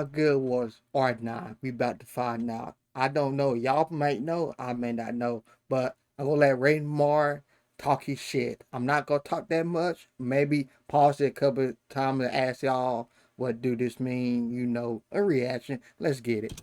how good was R9? We about to find out. I don't know. Y'all might know. I may not know. But I'm gonna let Raymar talk his shit. I'm not gonna talk that much. Maybe pause it a couple of times to ask y'all what do this mean. A reaction. Let's get it.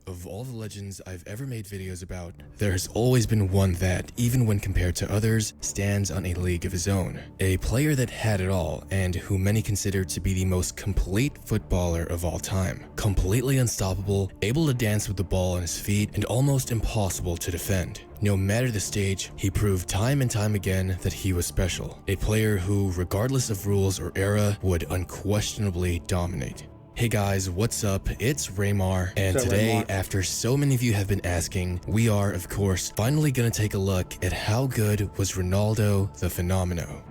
Of all the legends I've ever made videos about, there has always been one that, even when compared to others, stands on a league of his own. A player that had it all, and who many consider to be the most complete footballer of all time. Completely unstoppable, able to dance with the ball on his feet, and almost impossible to defend. No matter the stage, he proved time and time again that he was special. A player who, regardless of rules or era, would unquestionably dominate. Hey guys, what's up? It's Raymar, and today, after so many of you have been asking, we are, of course, finally gonna take a look at how good was Ronaldo the Fenomeno.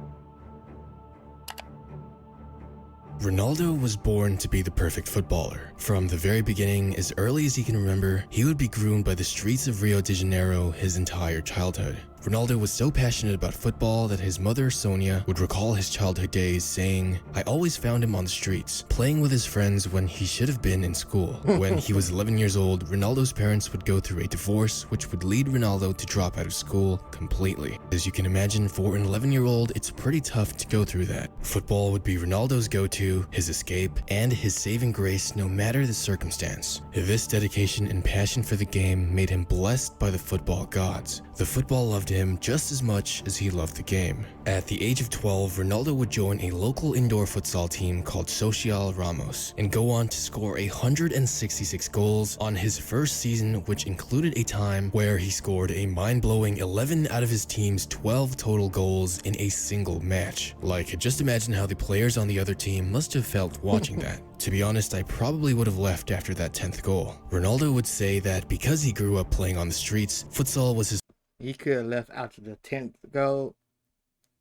Ronaldo was born to be the perfect footballer. From the very beginning, as early as he can remember, he would be groomed by the streets of Rio de Janeiro his entire childhood. Ronaldo was so passionate about football that his mother, Sonia, would recall his childhood days saying, "I always found him on the streets, playing with his friends when he should have been in school." When he was 11 years old, Ronaldo's parents would go through a divorce, which would lead Ronaldo to drop out of school completely. As you can imagine, for an 11-year-old, it's pretty tough to go through that. Football would be Ronaldo's go-to, his escape, and his saving grace no matter the circumstance. This dedication and passion for the game made him blessed by the football gods. The football loved him just as much as he loved the game. At the age of 12, Ronaldo would join a local indoor futsal team called Social Ramos and go on to score 166 goals on his first season, which included a time where he scored a mind-blowing 11 out of his team's 12 total goals in a single match. Like, just imagine how the players on the other team must have felt watching that. To be honest, I probably would have left after that 10th goal. Ronaldo would say that because he grew up playing on the streets, futsal was his. He could have left after the 10th goal.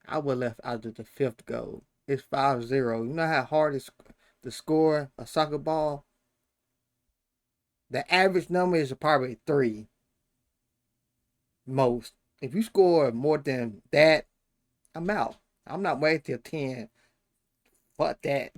I would have left after the 5th goal. It's 5-0. You know how hard it is to score a soccer ball? The average number is probably 3. Most. If you score more than that, I'm out. I'm not waiting till 10. Fuck that.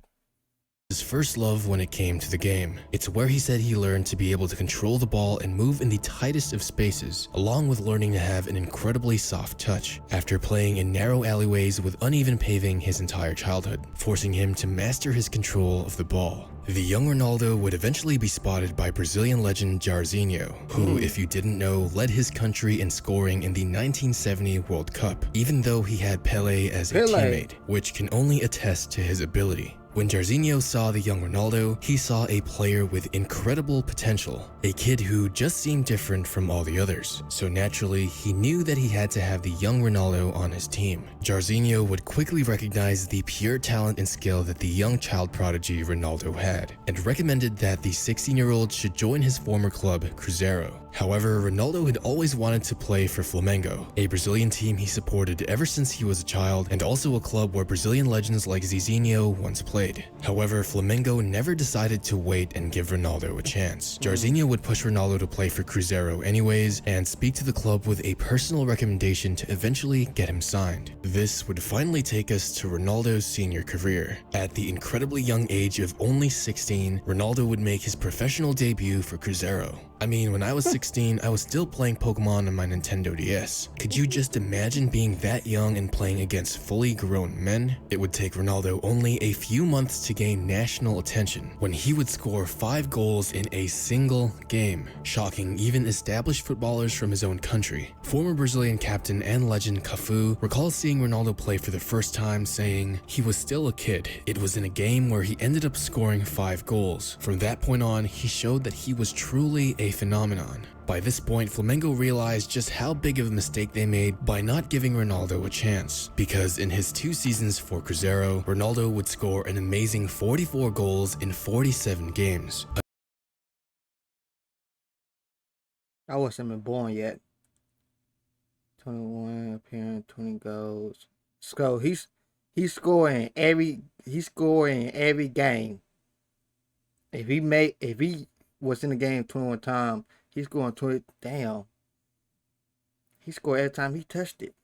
His first love when it came to the game. It's where he said he learned to be able to control the ball and move in the tightest of spaces, along with learning to have an incredibly soft touch, after playing in narrow alleyways with uneven paving his entire childhood, forcing him to master his control of the ball. The young Ronaldo would eventually be spotted by Brazilian legend Jairzinho, who, if you didn't know, led his country in scoring in the 1970 World Cup, even though he had Pelé as a teammate, which can only attest to his ability. When Jairzinho saw the young Ronaldo, he saw a player with incredible potential, a kid who just seemed different from all the others. So naturally, he knew that he had to have the young Ronaldo on his team. Jairzinho would quickly recognize the pure talent and skill that the young child prodigy Ronaldo had, and recommended that the 16-year-old should join his former club, Cruzeiro. However, Ronaldo had always wanted to play for Flamengo, a Brazilian team he supported ever since he was a child, and also a club where Brazilian legends like Zizinho once played. However, Flamengo never decided to wait and give Ronaldo a chance. Jairzinho would push Ronaldo to play for Cruzeiro anyways, and speak to the club with a personal recommendation to eventually get him signed. This would finally take us to Ronaldo's senior career. At the incredibly young age of only 16, Ronaldo would make his professional debut for Cruzeiro. I mean, when I was 16, I was still playing Pokemon on my Nintendo DS. Could you just imagine being that young and playing against fully grown men? It would take Ronaldo only a few months to gain national attention, when he would score 5 goals in a single game, shocking even established footballers from his own country. Former Brazilian captain and legend Cafu recalls seeing Ronaldo play for the first time, saying, "He was still a kid. It was in a game where he ended up scoring 5 goals. From that point on, he showed that he was truly a phenomenon." By this point, Flamengo realized just how big of a mistake they made by not giving Ronaldo a chance, because in his 2 seasons for Cruzeiro, Ronaldo would score an amazing 44 goals in 47 games. I wasn't even born yet. 21 appearance, 20 goals. So he's scoring every game. If he was in the game 21 times, he's scoring 20. Damn. He scored every time he touched it.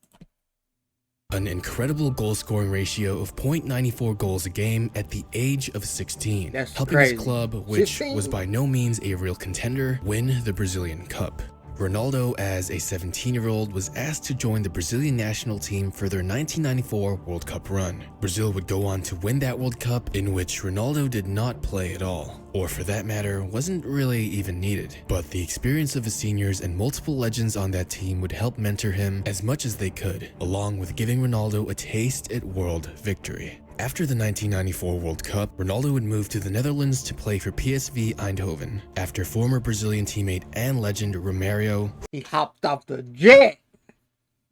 an incredible goal-scoring ratio of 0.94 goals a game at the age of 16, That's helping crazy. his club, which 16? was by no means a real contender, win the Brazilian Cup. Ronaldo, as a 17-year-old, was asked to join the Brazilian national team for their 1994 World Cup run. Brazil would go on to win that World Cup, in which Ronaldo did not play at all, or for that matter, wasn't really even needed. But the experience of his seniors and multiple legends on that team would help mentor him as much as they could, along with giving Ronaldo a taste at world victory. After the 1994 World Cup, Ronaldo would move to the Netherlands to play for PSV Eindhoven, after former Brazilian teammate and legend Romario. He hopped off the jet.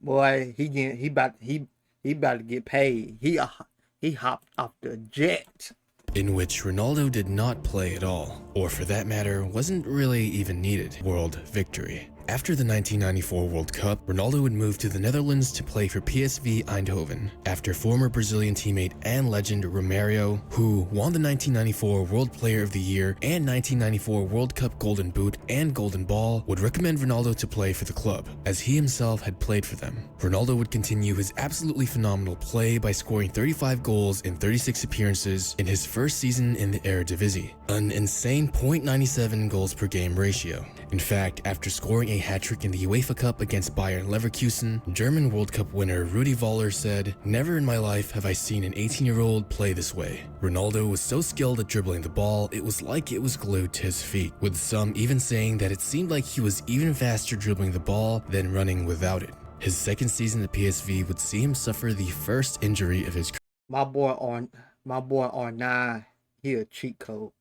Boy, he about to get paid. He hopped off the jet. In which Ronaldo did not play at all, or for that matter, wasn't really even needed, world victory. After the 1994 World Cup, Ronaldo would move to the Netherlands to play for PSV Eindhoven, after former Brazilian teammate and legend Romario, who won the 1994 World Player of the Year and 1994 World Cup Golden Boot and Golden Ball, would recommend Ronaldo to play for the club, as he himself had played for them. Ronaldo would continue his absolutely phenomenal play by scoring 35 goals in 36 appearances in his first season in the Eredivisie, an insane 0.97 goals per game ratio. In fact, after scoring a hat-trick in the UEFA Cup against Bayern Leverkusen, German World Cup winner Rudi Völler said, "Never in my life have I seen an 18-year-old play this way. Ronaldo was so skilled at dribbling the ball, it was like it was glued to his feet," with some even saying that it seemed like he was even faster dribbling the ball than running without it. His second season at PSV would see him suffer the first injury of his career. My boy on 9, he a cheat code.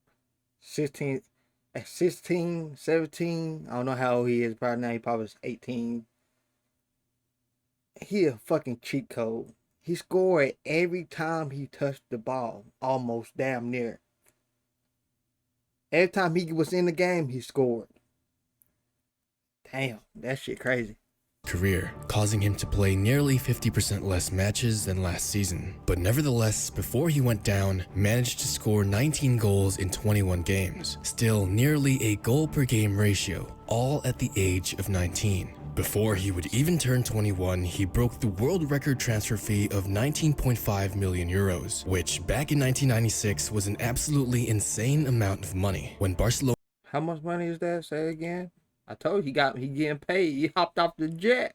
16, at 16, 17, I don't know how old he is probably now. He probably was 18. He a fucking cheat code. He scored every time he touched the ball, almost damn near. Every time he was in the game, he scored. Damn, that shit crazy. Career, causing him to play nearly 50% less matches than last season. But nevertheless, before he went down, managed to score 19 goals in 21 games, still nearly a goal per game ratio, all at the age of 19. Before he would even turn 21, he broke the world record transfer fee of 19.5 million euros, which back in 1996 was an absolutely insane amount of money. When Barcelona... How much money is that? Say again. I told you he getting paid. He hopped off the jet.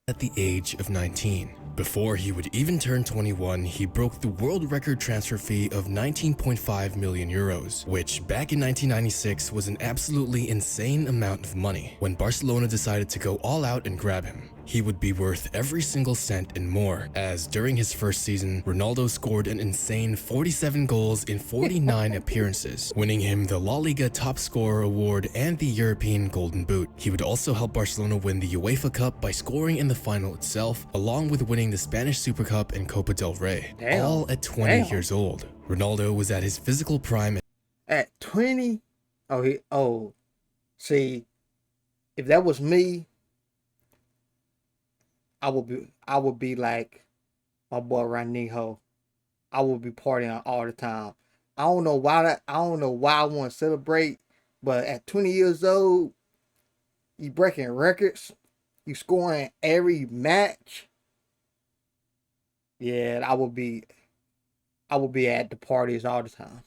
At the age of 19. Before he would even turn 21, he broke the world record transfer fee of 19.5 million euros, which back in 1996 was an absolutely insane amount of money. When Barcelona decided to go all out and grab him, he would be worth every single cent and more, as during his first season, Ronaldo scored an insane 47 goals in 49 appearances, winning him the La Liga Top Scorer Award and the European Golden Boot. He would also help Barcelona win the UEFA Cup by scoring in the final itself, along with winning the Spanish Super Cup and Copa del Rey, all at 20 years old. Ronaldo was at his physical prime at 20. See, if that was me, I would be like my boy Ranijo. I would be partying all the time. I don't know why I want to celebrate, but at 20 years old, you breaking records, you scoring every match. Yeah, I would be at the parties all the time.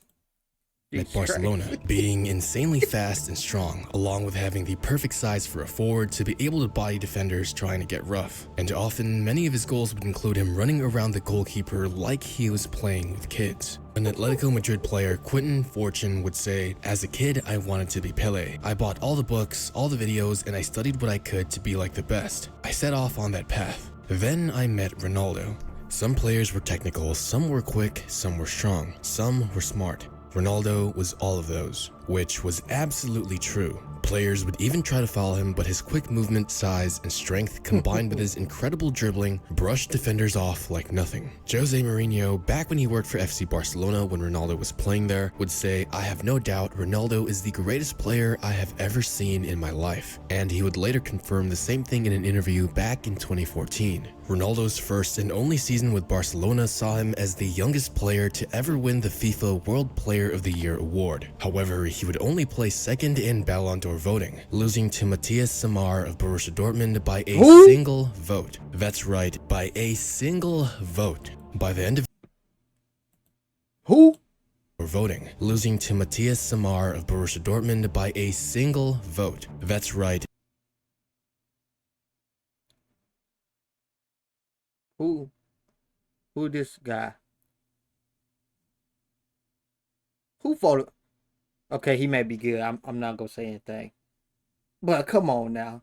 At Barcelona, being insanely fast and strong, along with having the perfect size for a forward to be able to body defenders trying to get rough. And often, many of his goals would include him running around the goalkeeper like he was playing with kids. An Atletico Madrid player, Quentin Fortune, would say, "As a kid, I wanted to be Pele. I bought all the books, all the videos, and I studied what I could to be like the best. I set off on that path. Then I met Ronaldo. Some players were technical, some were quick, some were strong, some were smart. Ronaldo was all of those, which was absolutely true. Players would even try to follow him, but his quick movement, size, and strength combined with his incredible dribbling brushed defenders off like nothing. Jose Mourinho, back when he worked for FC Barcelona when Ronaldo was playing there, would say, "I have no doubt Ronaldo is the greatest player I have ever seen in my life." And he would later confirm the same thing in an interview back in 2014. Ronaldo's first and only season with Barcelona saw him as the youngest player to ever win the FIFA World Player of the Year award. However, he would only place second in Ballon d'Or voting, losing to Matthias Samar of Borussia Dortmund by a single vote. That's right, by a single vote. By the end of voting, losing to Matthias Samar of Borussia Dortmund by a single vote. That's right. Who this guy? Who voted? Okay, he may be good. I'm not gonna say anything. But come on now.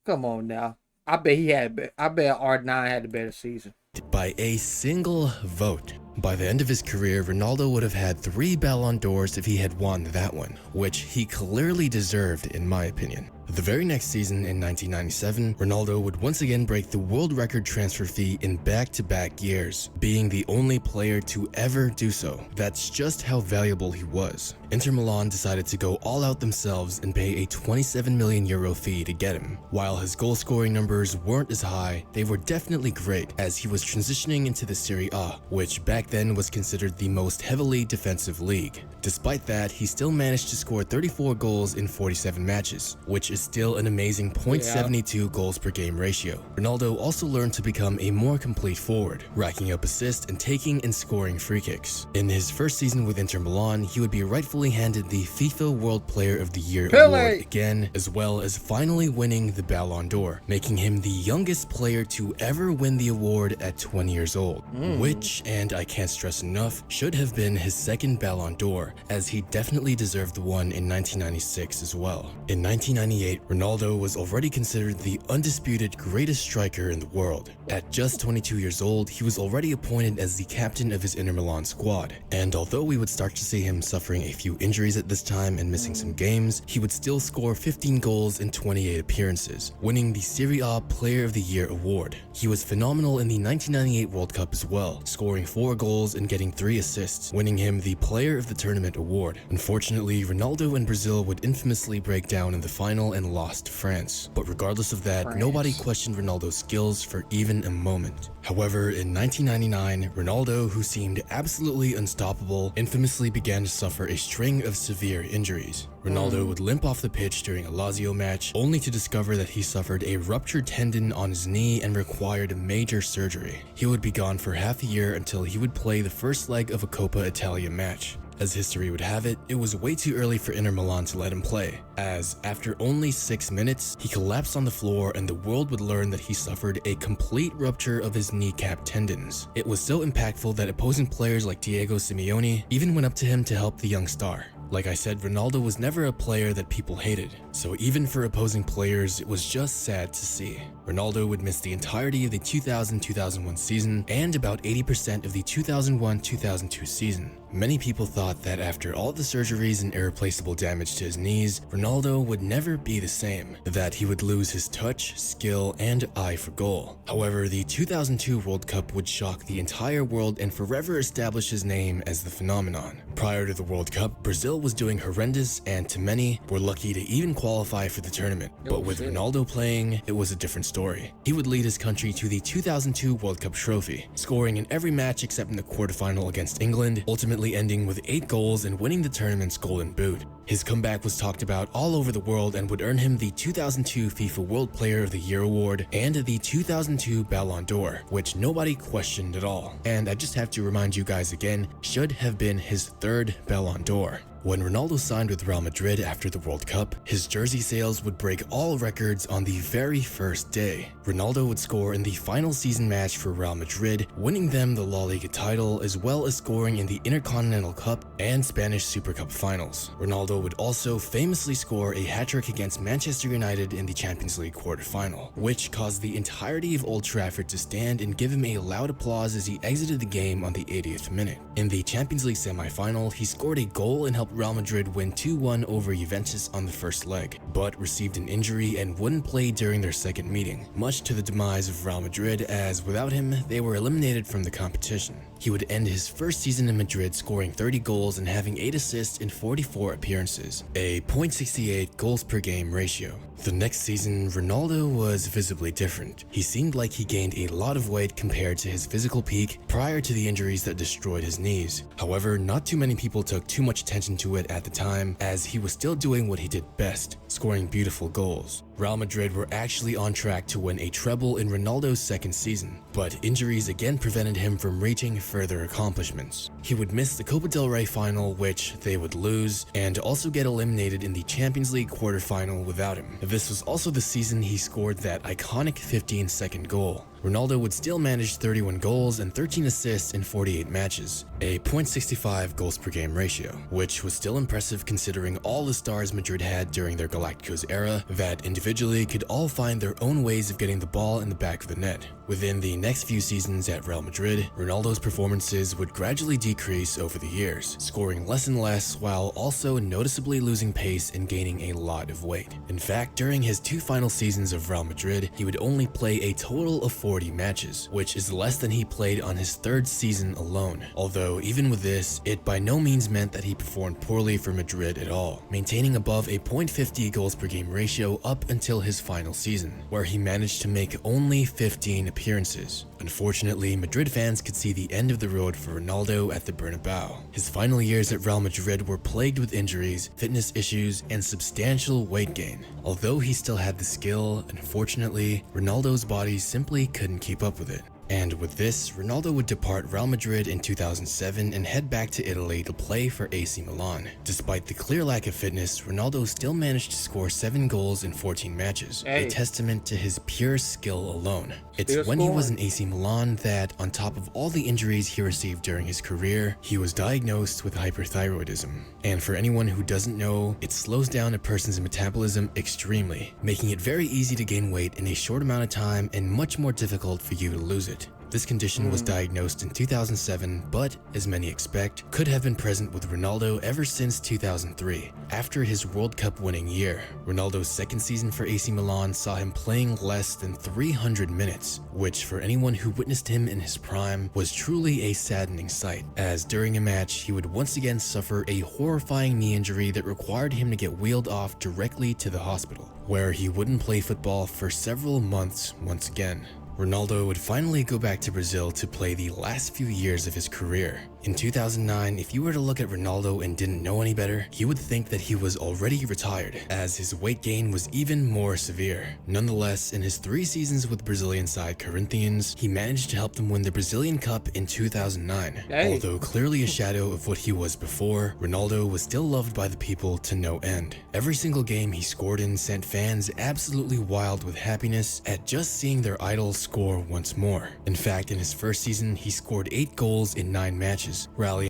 Come on now. I bet R9 had a better season. By a single vote. By the end of his career, Ronaldo would have had 3 Ballon d'Ors if he had won that one, which he clearly deserved in my opinion. The very next season in 1997, Ronaldo would once again break the world record transfer fee in back-to-back years, being the only player to ever do so. That's just how valuable he was. Inter Milan decided to go all out themselves and pay a 27 million euro fee to get him. While his goal-scoring numbers weren't as high, they were definitely great as he was transitioning into the Serie A, which back then was considered the most heavily defensive league. Despite that, he still managed to score 34 goals in 47 matches, which is still an amazing .72 goals per game ratio. Ronaldo also learned to become a more complete forward, racking up assists and taking and scoring free kicks. In his first season with Inter Milan, he would be rightfully handed the FIFA World Player of the Year award again, as well as finally winning the Ballon d'Or, making him the youngest player to ever win the award at 20 years old, which, and I can't stress enough, should have been his second Ballon d'Or, as he definitely deserved one in 1996 as well. In 1998, Ronaldo was already considered the undisputed greatest striker in the world. At just 22 years old, he was already appointed as the captain of his Inter Milan squad, and although we would start to see him suffering a few injuries at this time and missing some games, he would still score 15 goals in 28 appearances, winning the Serie A Player of the Year award. He was phenomenal in the 1998 World Cup as well, scoring 4 goals and getting 3 assists, winning him the Player of the Tournament award. Unfortunately, Ronaldo and Brazil would infamously break down in the final and lost to France. But regardless of that, nobody questioned Ronaldo's skills for even a moment. However, in 1999, Ronaldo, who seemed absolutely unstoppable, infamously began to suffer a string of severe injuries. Ronaldo would limp off the pitch during a Lazio match, only to discover that he suffered a ruptured tendon on his knee and required major surgery. He would be gone for half a year until he would play the first leg of a Coppa Italia match. As history would have it, it was way too early for Inter Milan to let him play, as after only 6 minutes, he collapsed on the floor and the world would learn that he suffered a complete rupture of his kneecap tendons. It was so impactful that opposing players like Diego Simeone even went up to him to help the young star. Like I said, Ronaldo was never a player that people hated, so even for opposing players, it was just sad to see. Ronaldo would miss the entirety of the 2000-2001 season and about 80% of the 2001-2002 season. Many people thought that after all the surgeries and irreplaceable damage to his knees, Ronaldo would never be the same, that he would lose his touch, skill, and eye for goal. However, the 2002 World Cup would shock the entire world and forever establish his name as the phenomenon. Prior to the World Cup, Brazil was doing horrendous and to many, were lucky to even qualify for the tournament. But with Ronaldo playing, it was a different story. He would lead his country to the 2002 World Cup trophy, scoring in every match except in the quarterfinal against England, ultimately ending with 8 goals and winning the tournament's Golden Boot. His comeback was talked about all over the world and would earn him the 2002 FIFA World Player of the Year award and the 2002 Ballon d'Or, which nobody questioned at all. And I just have to remind you guys again, should have been his 3rd Ballon d'Or. When Ronaldo signed with Real Madrid after the World Cup, his jersey sales would break all records on the very first day. Ronaldo would score in the final season match for Real Madrid, winning them the La Liga title as well as scoring in the Intercontinental Cup and Spanish Super Cup finals. Ronaldo would also famously score a hat-trick against Manchester United in the Champions League quarterfinal, which caused the entirety of Old Trafford to stand and give him a loud applause as he exited the game on the 80th minute. In the Champions League semi-final, he scored a goal and helped helped Real Madrid win 2-1 over Juventus on the first leg, but received an injury and wouldn't play during their second meeting, much to the demise of Real Madrid, as without him, they were eliminated from the competition. He would end his first season in Madrid scoring 30 goals and having 8 assists in 44 appearances, a .68 goals per game ratio. The next season, Ronaldo was visibly different. He seemed like he gained a lot of weight compared to his physical peak prior to the injuries that destroyed his knees. However, not too many people took too much attention to it at the time, as he was still doing what he did best, scoring beautiful goals. Real Madrid were actually on track to win a treble in Ronaldo's second season, but injuries again prevented him from reaching further accomplishments. He would miss the Copa del Rey final, which they would lose, and also get eliminated in the Champions League quarterfinal without him. This was also the season he scored that iconic 15-second goal. Ronaldo would still manage 31 goals and 13 assists in 48 matches, a .65 goals per game ratio, which was still impressive considering all the stars Madrid had during their Galacticos era that individually could all find their own ways of getting the ball in the back of the net. Within the next few seasons at Real Madrid, Ronaldo's performances would gradually decrease over the years, scoring less and less while also noticeably losing pace and gaining a lot of weight. In fact, during his 2 final seasons of Real Madrid, he would only play a total of 40 matches, which is less than he played on his 3rd season alone. Although even with this, it by no means meant that he performed poorly for Madrid at all, maintaining above a .50 goals per game ratio up until his final season, where he managed to make only 15 appearances. Unfortunately, Madrid fans could see the end of the road for Ronaldo at the Bernabeu. His final years at Real Madrid were plagued with injuries, fitness issues, and substantial weight gain. Although he still had the skill, unfortunately, Ronaldo's body simply couldn't keep up with it. And with this, Ronaldo would depart Real Madrid in 2007 and head back to Italy to play for AC Milan. Despite the clear lack of fitness, Ronaldo still managed to score 7 goals in 14 matches, a testament to his pure skill alone. It's when he was in AC Milan that, on top of all the injuries he received during his career, he was diagnosed with hyperthyroidism. And for anyone who doesn't know, it slows down a person's metabolism extremely, making it very easy to gain weight in a short amount of time and much more difficult for you to lose it. This condition was diagnosed in 2007, but, as many expect, could have been present with Ronaldo ever since 2003. After his World Cup winning year, Ronaldo's second season for AC Milan saw him playing less than 300 minutes, which for anyone who witnessed him in his prime was truly a saddening sight, as during a match he would once again suffer a horrifying knee injury that required him to get wheeled off directly to the hospital, where he wouldn't play football for several months once again. Ronaldo would finally go back to Brazil to play the last few years of his career. In 2009, if you were to look at Ronaldo and didn't know any better, you would think that he was already retired, as his weight gain was even more severe. Nonetheless, in his 3 seasons with Brazilian side Corinthians, he managed to help them win the Brazilian Cup in 2009. Although clearly a shadow of what he was before, Ronaldo was still loved by the people to no end. Every single game he scored in sent fans absolutely wild with happiness at just seeing their idol score once more. In fact, in his first season, he scored 8 goals in 9 matches, rallying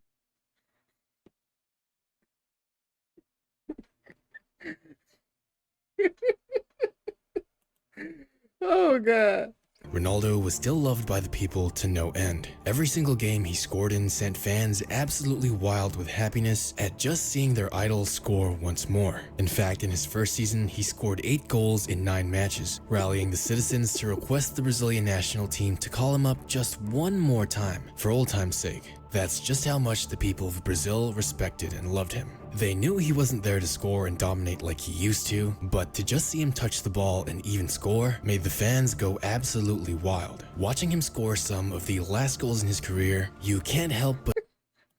Oh god. Ronaldo was still loved by the people to no end. Every single game he scored in sent fans absolutely wild with happiness at just seeing their idol score once more. In fact, in his first season, he scored 8 goals in 9 matches, rallying the citizens to request the Brazilian national team to call him up just one more time, for old time's sake. That's just how much the people of Brazil respected and loved him. They knew he wasn't there to score and dominate like he used to, but to just see him touch the ball and even score made the fans go absolutely wild. Watching him score some of the last goals in his career, you can't help but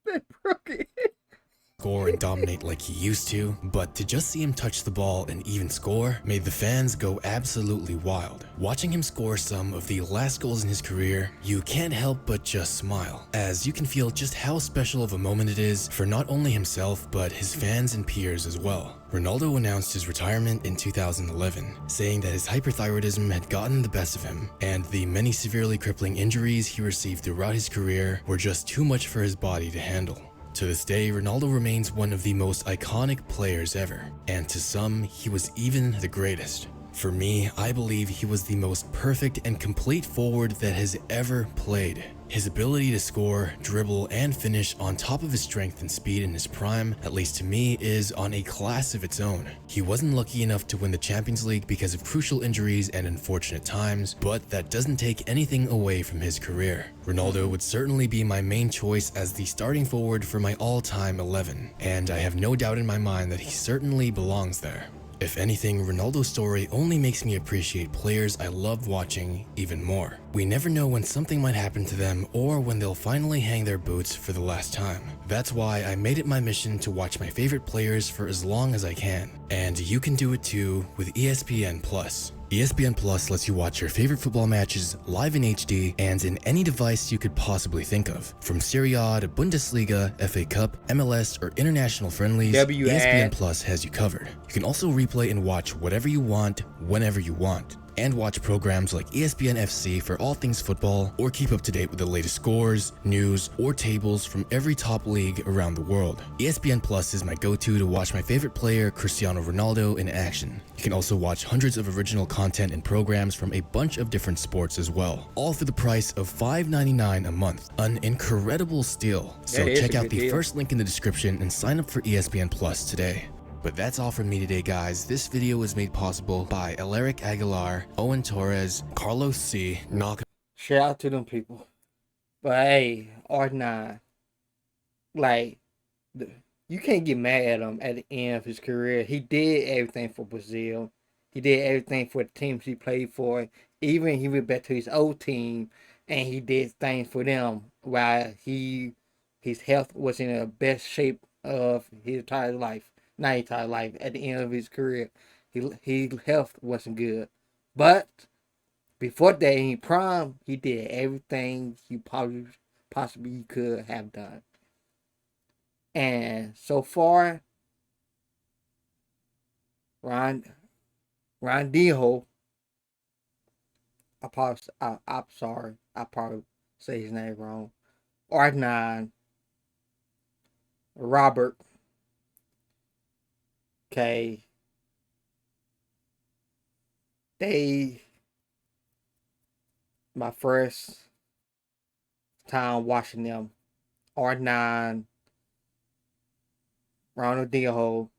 They broke it. score and dominate like he used to, but to just see him touch the ball and even score made the fans go absolutely wild. Watching him score some of the last goals in his career, you can't help but just smile, as you can feel just how special of a moment it is for not only himself, but his fans and peers as well. Ronaldo announced his retirement in 2011, saying that his hyperthyroidism had gotten the best of him, and the many severely crippling injuries he received throughout his career were just too much for his body to handle. To this day, Ronaldo remains one of the most iconic players ever, and to some, he was even the greatest. For me, I believe he was the most perfect and complete forward that has ever played. His ability to score, dribble, and finish on top of his strength and speed in his prime, at least to me, is on a class of its own. He wasn't lucky enough to win the Champions League because of crucial injuries and unfortunate times, but that doesn't take anything away from his career. Ronaldo would certainly be my main choice as the starting forward for my all-time 11, and I have no doubt in my mind that he certainly belongs there. If anything, Ronaldo's story only makes me appreciate players I loved watching even more. We never know when something might happen to them or when they'll finally hang their boots for the last time. That's why I made it my mission to watch my favorite players for as long as I can. And you can do it too with ESPN Plus. ESPN Plus lets you watch your favorite football matches live in HD and in any device you could possibly think of. From Serie A to Bundesliga, FA Cup, MLS, or international friendlies, ESPN Plus has you covered. You can also replay and watch whatever you want, whenever you want. And watch programs like ESPN FC for all things football, or keep up to date with the latest scores, news, or tables from every top league around the world. ESPN Plus is my go-to to watch my favorite player, Cristiano Ronaldo, in action. You can also watch hundreds of original content and programs from a bunch of different sports as well, all for the price of $5.99 a month. An incredible steal. So check out the first link in the description and sign up for ESPN Plus today. But that's all from me today, guys. This video was made possible by Alaric Aguilar, Owen Torres, Carlos C. Shout out to them people. But hey, R9, like, you can't get mad at him at the end of his career. He did everything for Brazil. He did everything for the teams he played for. Even he went back to his old team and he did things for them while his health was in the best shape of his entire life. Not entire life. At the end of his career, his health wasn't good. But before that, in prime, he did everything he possibly could have done. And so far, Ronaldo, I'm sorry, I probably say his name wrong. R9, Robert, okay, they my first time watching them. R9, Ronaldinho,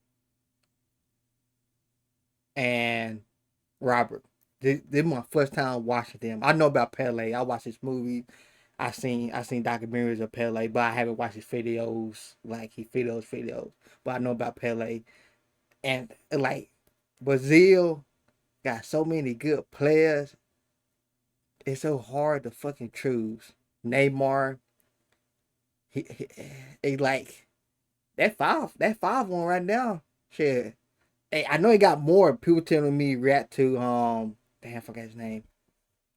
and Robert. This my first time watching them. I know about Pele. I watched his movie. I seen documentaries of Pele, but I haven't watched his videos, like he videos. But I know about Pele. And like Brazil got so many good players. It's so hard to fucking choose. Neymar, he like that five one right now. Shit. Hey, I know he got more people telling me react to damn, I forgot his name.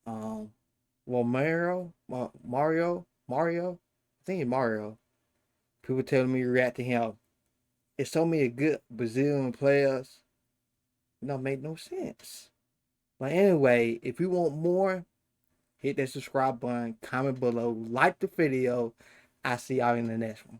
Um Mario. I think it's Mario. People telling me react to him. It's so many good Brazilian players. It don't make no sense. But anyway, if you want more, hit that subscribe button, comment below, like the video. I'll see y'all in the next one.